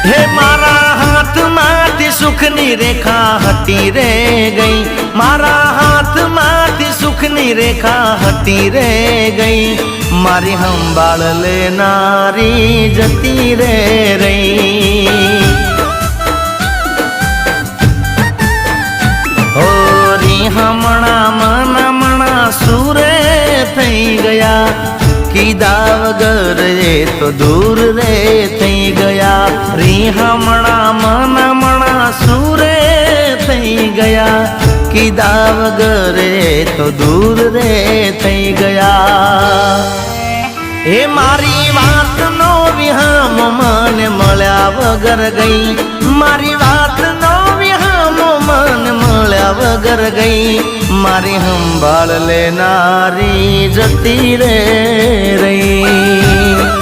हे मारा हाथ माथी सुखनी रेखा हटी रे गई, मारा हाथ माथी सुखनी रेखा हटी रे गई, मारी संभाळ लेनारी जती रे रही। हो री हमणा मना सूरे थई गया, कीधा वगर रे तो दूर रे थई गया, री हमणा मना सूरे थई गया, कीधा वगर रे तो दूर रे थई गया। हे मारी वात नो विहाम मन मळ्या वगर गई, मारी वात नो विहाम मन मळ्या वगर गई, मारी संभाळ लेनारी जती रे रही।